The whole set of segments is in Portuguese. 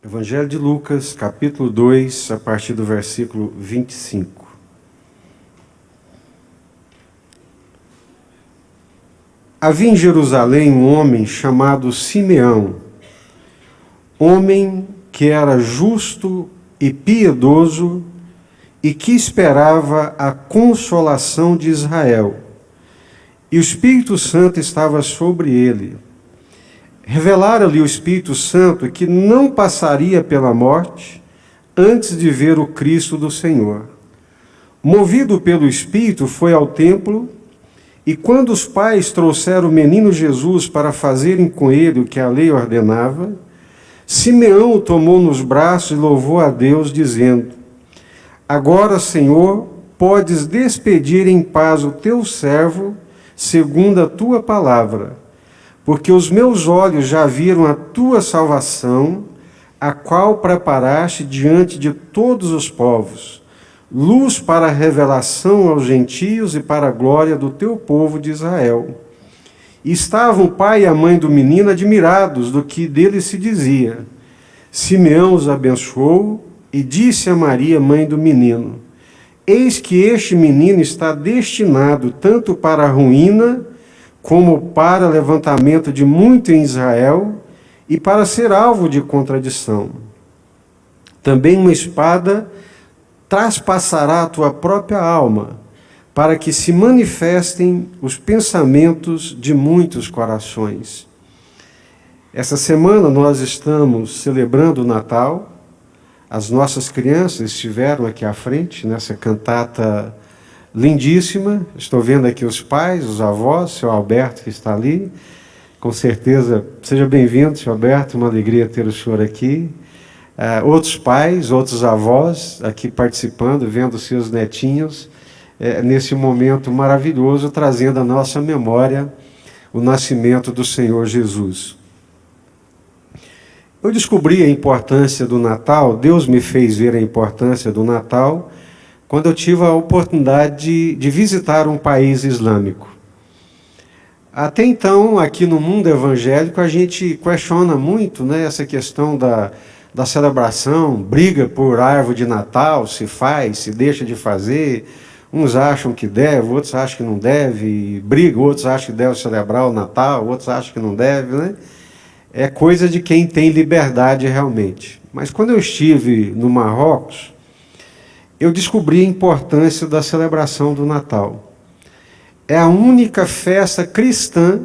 Evangelho de Lucas, capítulo 2, a partir do versículo 25. Havia em Jerusalém um homem chamado Simeão, homem que era justo e piedoso e que esperava a consolação de Israel. E o Espírito Santo estava sobre ele. Revelara-lhe o Espírito Santo que não passaria pela morte antes de ver o Cristo do Senhor. Movido pelo Espírito, foi ao templo, e quando os pais trouxeram o menino Jesus para fazerem com ele o que a lei ordenava, Simeão o tomou nos braços e louvou a Deus, dizendo: Agora, Senhor, podes despedir em paz o teu servo, segundo a tua palavra, porque os meus olhos já viram a tua salvação, a qual preparaste diante de todos os povos, luz para a revelação aos gentios e para a glória do teu povo de Israel. E estavam o pai e a mãe do menino admirados do que dele se dizia. Simeão os abençoou e disse a Maria, mãe do menino: Eis que este menino está destinado tanto para a ruína, como para levantamento de muito em Israel, e para ser alvo de contradição. Também uma espada traspassará a tua própria alma, para que se manifestem os pensamentos de muitos corações. Essa semana nós estamos celebrando o Natal. As nossas crianças estiveram aqui à frente, nessa cantata lindíssima. Estou vendo aqui os pais, os avós, seu Alberto que está ali. Com certeza, seja bem-vindo, seu Alberto, uma alegria ter o senhor aqui. Outros pais, outros avós aqui participando, vendo seus netinhos, nesse momento maravilhoso, trazendo à nossa memória o nascimento do Senhor Jesus. Eu descobri a importância do Natal, Deus me fez ver a importância do Natal, quando eu tive a oportunidade de visitar um país islâmico. Até então, aqui no mundo evangélico, a gente questiona muito, essa questão da celebração, briga por árvore de Natal, se faz, se deixa de fazer. Uns acham que deve, outros acham que não deve, briga, outros acham que deve celebrar o Natal, outros acham que não deve, É coisa de quem tem liberdade realmente. Mas quando eu estive no Marrocos, eu descobri a importância da celebração do Natal. É a única festa cristã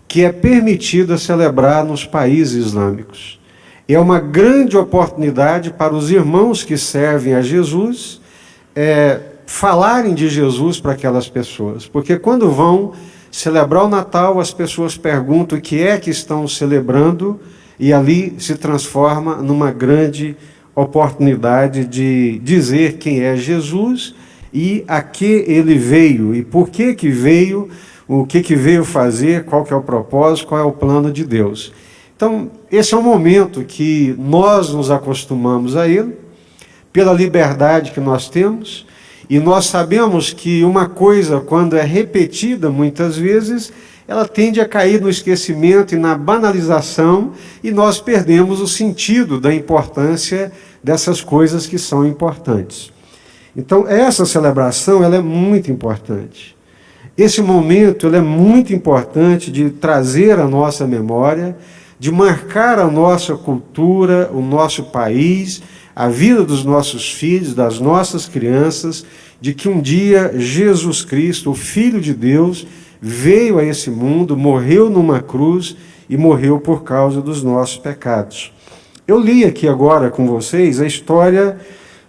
que é permitida celebrar nos países islâmicos. É uma grande oportunidade para os irmãos que servem a Jesus falarem de Jesus para aquelas pessoas. Porque quando vão celebrar o Natal, as pessoas perguntam o que é que estão celebrando, e ali se transforma numa grande oportunidade de dizer quem é Jesus e a que ele veio, e por que veio, o que veio fazer, qual que é o propósito, qual é o plano de Deus. Então, esse é um momento que nós nos acostumamos a ele, pela liberdade que nós temos, e nós sabemos que uma coisa, quando é repetida muitas vezes, ela tende a cair no esquecimento e na banalização, e nós perdemos o sentido da importância dessas coisas que são importantes. Então, essa celebração ela é muito importante. Esse momento ele é muito importante de trazer à nossa memória, de marcar a nossa cultura, o nosso país, a vida dos nossos filhos, das nossas crianças, de que um dia Jesus Cristo, o Filho de Deus, veio a esse mundo, morreu numa cruz e morreu por causa dos nossos pecados. Eu li aqui agora com vocês a história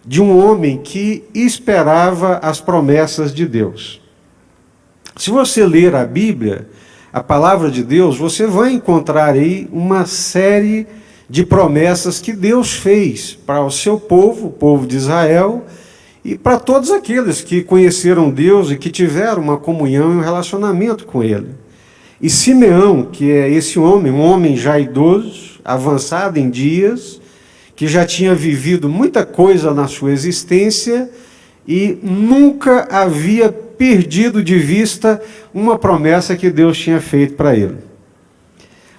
de um homem que esperava as promessas de Deus. Se você ler a Bíblia, a palavra de Deus, você vai encontrar aí uma série de promessas que Deus fez para o seu povo, o povo de Israel, e para todos aqueles que conheceram Deus e que tiveram uma comunhão e um relacionamento com Ele. E Simeão, que é esse homem, um homem já idoso, avançado em dias, que já tinha vivido muita coisa na sua existência e nunca havia perdido de vista uma promessa que Deus tinha feito para ele.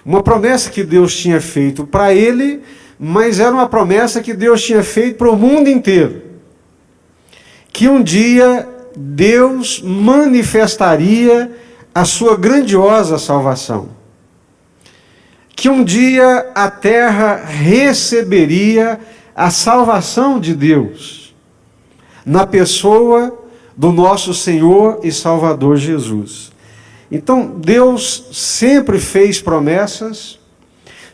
Uma promessa que Deus tinha feito para ele, mas era uma promessa que Deus tinha feito para o mundo inteiro. Que um dia Deus manifestaria a sua grandiosa salvação. Que um dia a terra receberia a salvação de Deus, na pessoa do nosso Senhor e Salvador Jesus. Então, Deus sempre fez promessas,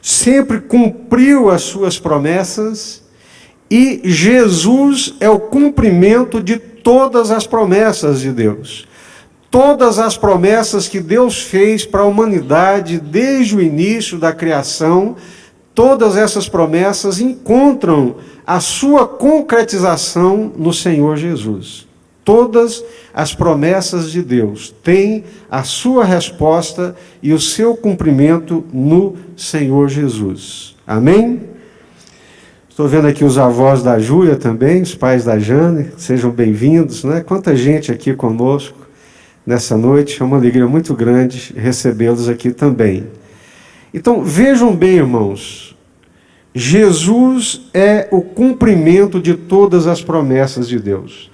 sempre cumpriu as suas promessas, e Jesus é o cumprimento de todas as promessas de Deus. Todas as promessas que Deus fez para a humanidade desde o início da criação, todas essas promessas encontram a sua concretização no Senhor Jesus. Todas as promessas de Deus têm a sua resposta e o seu cumprimento no Senhor Jesus. Amém? Estou vendo aqui os avós da Júlia também, os pais da Jane, sejam bem-vindos, né? Quanta gente aqui conosco nessa noite, é uma alegria muito grande recebê-los aqui também. Então, vejam bem, irmãos, Jesus é o cumprimento de todas as promessas de Deus.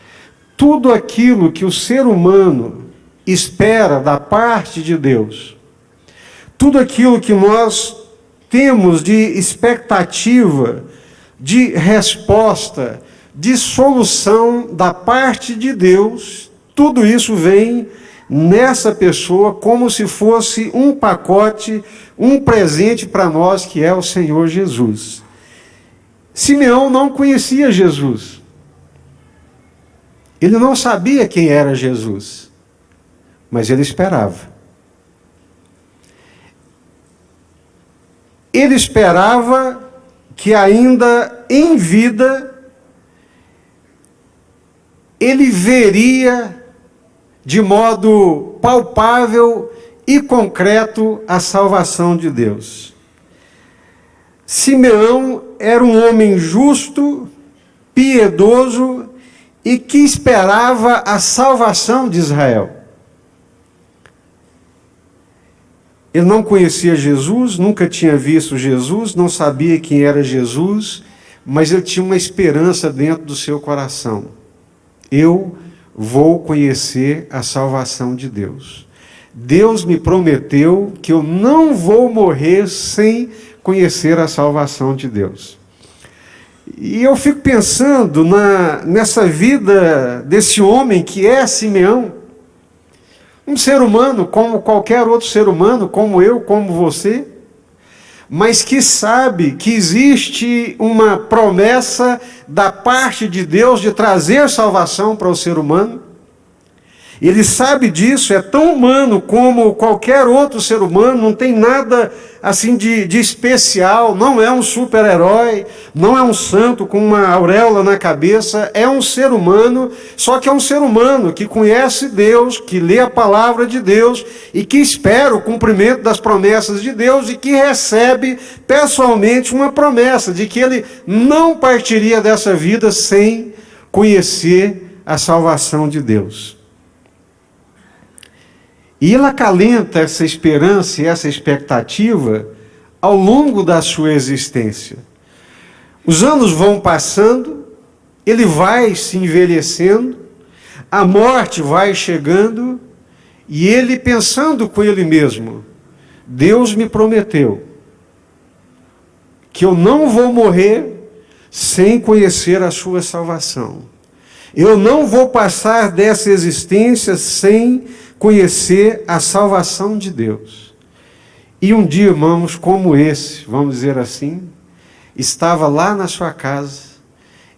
Tudo aquilo que o ser humano espera da parte de Deus, tudo aquilo que nós temos de expectativa, de resposta, de solução da parte de Deus, tudo isso vem nessa pessoa como se fosse um pacote, um presente para nós que é o Senhor Jesus. Simeão não conhecia Jesus. Ele não sabia quem era Jesus, mas ele esperava. Ele esperava que ainda em vida ele veria de modo palpável e concreto a salvação de Deus. Simeão era um homem justo, piedoso e que esperava a salvação de Israel. Ele não conhecia Jesus, nunca tinha visto Jesus, não sabia quem era Jesus, mas ele tinha uma esperança dentro do seu coração. Eu vou conhecer a salvação de Deus. Deus me prometeu que eu não vou morrer sem conhecer a salvação de Deus. E eu fico pensando nessa vida desse homem que é Simeão, um ser humano como qualquer outro ser humano, como eu, como você, mas que sabe que existe uma promessa da parte de Deus de trazer salvação para o ser humano. Ele sabe disso, é tão humano como qualquer outro ser humano, não tem nada assim de especial, não é um super-herói, não é um santo com uma auréola na cabeça, é um ser humano, só que é um ser humano que conhece Deus, que lê a palavra de Deus e que espera o cumprimento das promessas de Deus e que recebe pessoalmente uma promessa de que ele não partiria dessa vida sem conhecer a salvação de Deus. E ele acalenta essa esperança e essa expectativa ao longo da sua existência. Os anos vão passando, ele vai se envelhecendo, a morte vai chegando, e ele pensando com ele mesmo, Deus me prometeu que eu não vou morrer sem conhecer a sua salvação. Eu não vou passar dessa existência sem conhecer a salvação de Deus. E um dia, irmãos, como esse, vamos dizer assim, estava lá na sua casa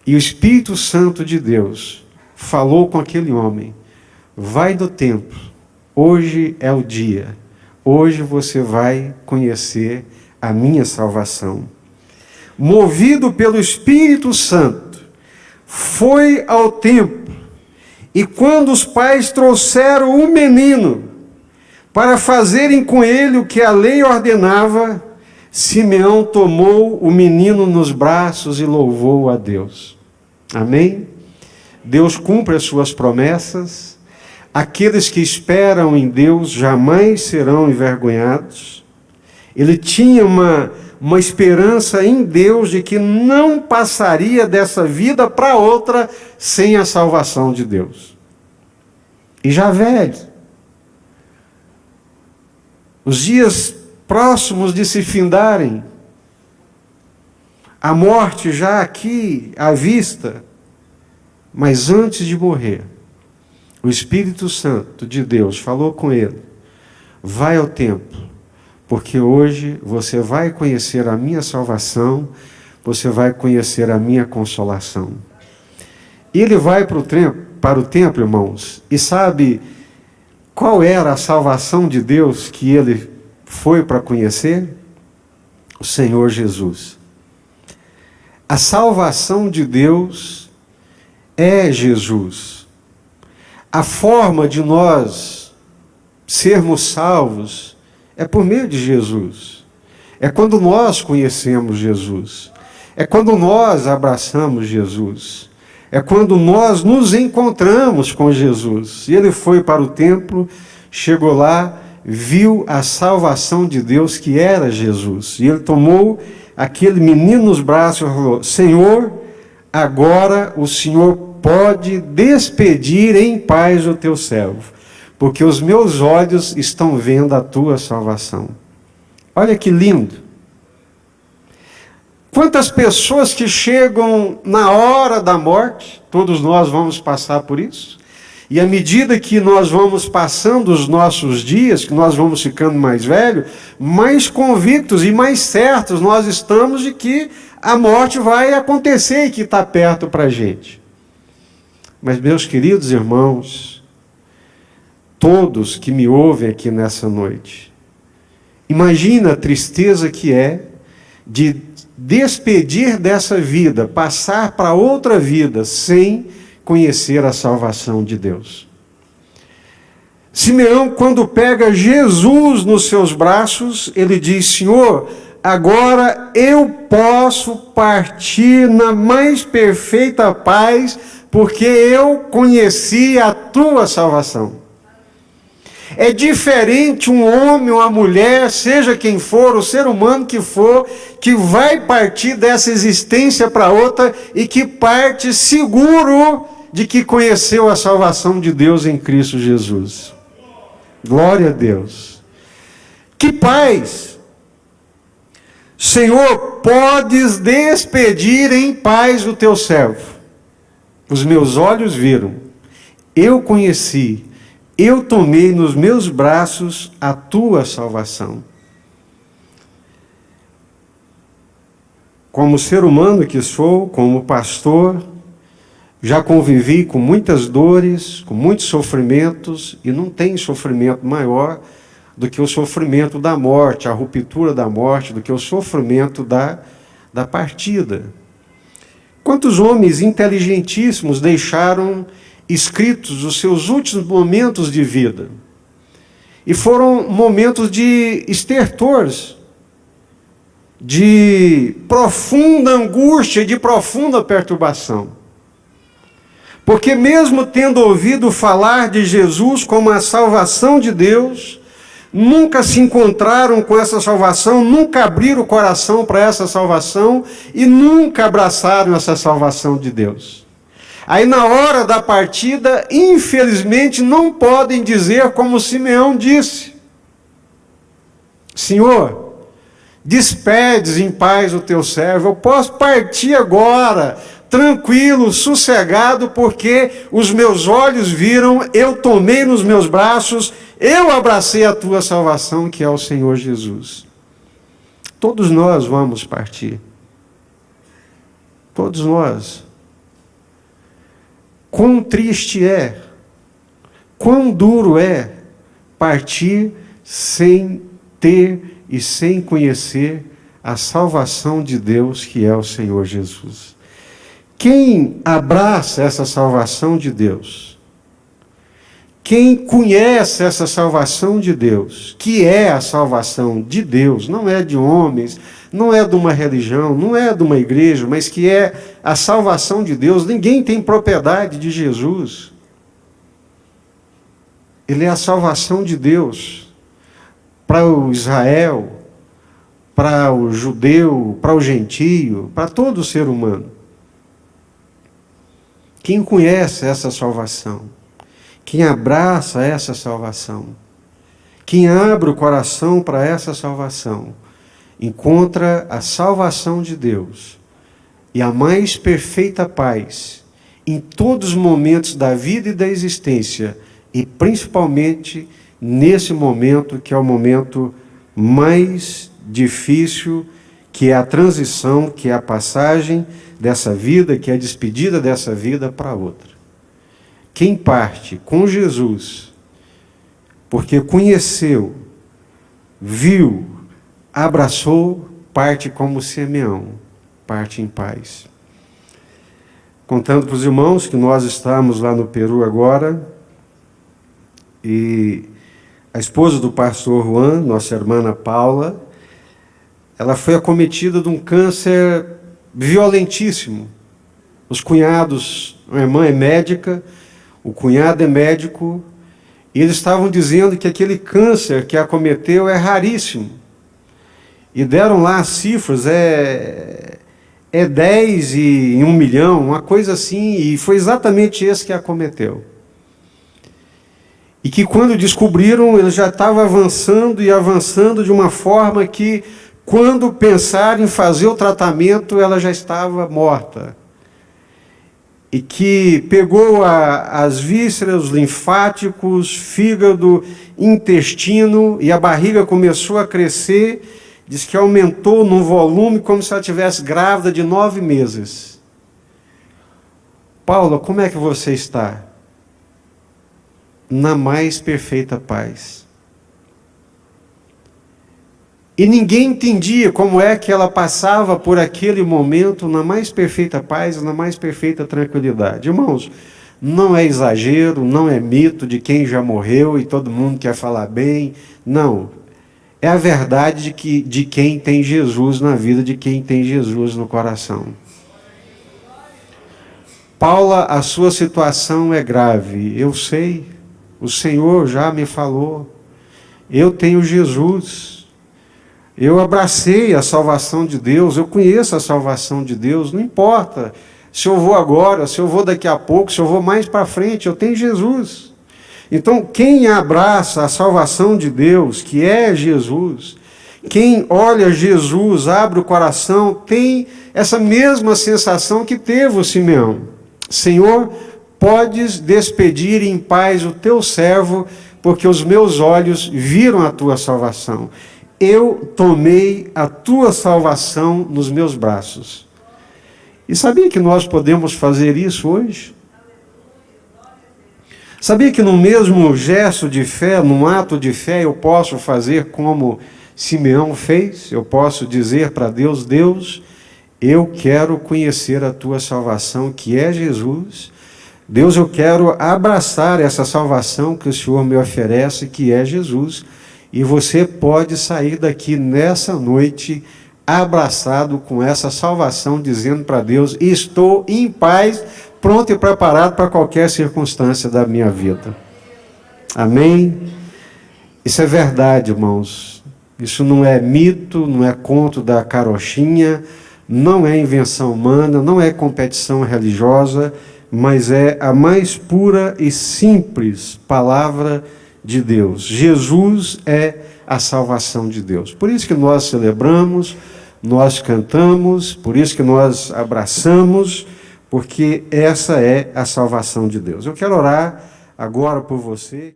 e o Espírito Santo de Deus falou com aquele homem: vai do templo, hoje é o dia, hoje você vai conhecer a minha salvação. Movido pelo Espírito Santo, foi ao templo. E quando os pais trouxeram o menino para fazerem com ele o que a lei ordenava, Simeão tomou o menino nos braços e louvou a Deus. Amém? Deus cumpre as suas promessas. Aqueles que esperam em Deus jamais serão envergonhados. Ele tinha uma uma esperança em Deus de que não passaria dessa vida para outra sem a salvação de Deus. E já velho, os dias próximos de se findarem, a morte já aqui à vista, mas antes de morrer, o Espírito Santo de Deus falou com ele: vai ao templo, porque hoje você vai conhecer a minha salvação, você vai conhecer a minha consolação. E ele vai para o templo, irmãos, e sabe qual era a salvação de Deus que ele foi para conhecer? O Senhor Jesus. A salvação de Deus é Jesus. A forma de nós sermos salvos é por meio de Jesus. É quando nós conhecemos Jesus. É quando nós abraçamos Jesus. É quando nós nos encontramos com Jesus. E ele foi para o templo, chegou lá, viu a salvação de Deus que era Jesus. E ele tomou aquele menino nos braços e falou: Senhor, agora o Senhor pode despedir em paz o teu servo, porque os meus olhos estão vendo a tua salvação. Olha que lindo. Quantas pessoas que chegam na hora da morte, todos nós vamos passar por isso, e à medida que nós vamos passando os nossos dias, que nós vamos ficando mais velhos, mais convictos e mais certos nós estamos de que a morte vai acontecer e que está perto para a gente. Mas, meus queridos irmãos, todos que me ouvem aqui nessa noite, imagina a tristeza que é de despedir dessa vida, passar para outra vida sem conhecer a salvação de Deus. Simeão, quando pega Jesus nos seus braços, ele diz: Senhor, agora eu posso partir na mais perfeita paz, porque eu conheci a tua salvação. É diferente um homem ou uma mulher, seja quem for, o ser humano que for, que vai partir dessa existência para outra e que parte seguro de que conheceu a salvação de Deus em Cristo Jesus. Glória a Deus. Que paz! Senhor, podes despedir em paz o teu servo. Os meus olhos viram, eu conheci, eu tomei nos meus braços a tua salvação. Como ser humano que sou, como pastor, já convivi com muitas dores, com muitos sofrimentos, e não tem sofrimento maior do que o sofrimento da morte, a ruptura da morte, do que o sofrimento da partida. Quantos homens inteligentíssimos deixaram escritos os seus últimos momentos de vida? E foram momentos de estertores, de profunda angústia, de profunda perturbação. Porque mesmo tendo ouvido falar de Jesus como a salvação de Deus, nunca se encontraram com essa salvação, nunca abriram o coração para essa salvação e nunca abraçaram essa salvação de Deus. Aí na hora da partida, infelizmente, não podem dizer como Simeão disse: Senhor, despedes em paz o teu servo, eu posso partir agora, tranquilo, sossegado, porque os meus olhos viram, eu tomei nos meus braços, eu abracei a tua salvação, que é o Senhor Jesus. Todos nós vamos partir. Todos nós. Quão triste é, quão duro é partir sem ter e sem conhecer a salvação de Deus, que é o Senhor Jesus. Quem abraça essa salvação de Deus, quem conhece essa salvação de Deus, que é a salvação de Deus, não é de homens, não é de uma religião, não é de uma igreja, mas que é a salvação de Deus. Ninguém tem propriedade de Jesus. Ele é a salvação de Deus para o Israel, para o judeu, para o gentio, para todo ser humano. Quem conhece essa salvação, quem abraça essa salvação, quem abre o coração para essa salvação, encontra a salvação de Deus e a mais perfeita paz em todos os momentos da vida e da existência, e principalmente nesse momento que é o momento mais difícil, que é a transição, que é a passagem dessa vida, que é a despedida dessa vida para outra. Quem parte com Jesus, porque conheceu, viu, abraçou, parte como Simeão, parte em paz. Contando para os irmãos que nós estamos lá no Peru agora, e a esposa do pastor Juan, nossa irmã Paula, ela foi acometida de um câncer violentíssimo. Os cunhados, a irmã é médica, o cunhado é médico, e eles estavam dizendo que aquele câncer que a acometeu é raríssimo. E deram lá as cifras, é 10 em 1 milhão, uma coisa assim, e foi exatamente esse que a acometeu. E que quando descobriram, ele já estava avançando e avançando de uma forma que, quando pensaram em fazer o tratamento, ela já estava morta. E que pegou as vísceras, os linfáticos, fígado, intestino, e a barriga começou a crescer. Diz que aumentou no volume como se ela estivesse grávida de 9 meses. Paula, como é que você está? Na mais perfeita paz. E ninguém entendia como é que ela passava por aquele momento na mais perfeita paz, na mais perfeita tranquilidade. Irmãos, não é exagero, não é mito de quem já morreu e todo mundo quer falar bem. Não. É a verdade de quem tem Jesus na vida, de quem tem Jesus no coração. Paula, a sua situação é grave. Eu sei, o Senhor já me falou. Eu tenho Jesus. Eu abracei a salvação de Deus, eu conheço a salvação de Deus, não importa se eu vou agora, se eu vou daqui a pouco, se eu vou mais para frente, eu tenho Jesus. Então, quem abraça a salvação de Deus, que é Jesus, quem olha Jesus, abre o coração, tem essa mesma sensação que teve o Simeão. Senhor, podes despedir em paz o teu servo, porque os meus olhos viram a tua salvação. Eu tomei a tua salvação nos meus braços. E sabia que nós podemos fazer isso hoje? Sabia que no mesmo gesto de fé, num ato de fé, eu posso fazer como Simeão fez? Eu posso dizer para Deus, Deus, eu quero conhecer a tua salvação, que é Jesus. Deus, eu quero abraçar essa salvação que o Senhor me oferece, que é Jesus. E você pode sair daqui nessa noite abraçado com essa salvação, dizendo para Deus, estou em paz, pronto e preparado para qualquer circunstância da minha vida. Amém? Isso é verdade, irmãos. Isso não é mito, não é conto da carochinha, não é invenção humana, não é competição religiosa, mas é a mais pura e simples palavra de Deus. Jesus é a salvação de Deus. Por isso que nós celebramos, nós cantamos, por isso que nós abraçamos, porque essa é a salvação de Deus. Eu quero orar agora por você.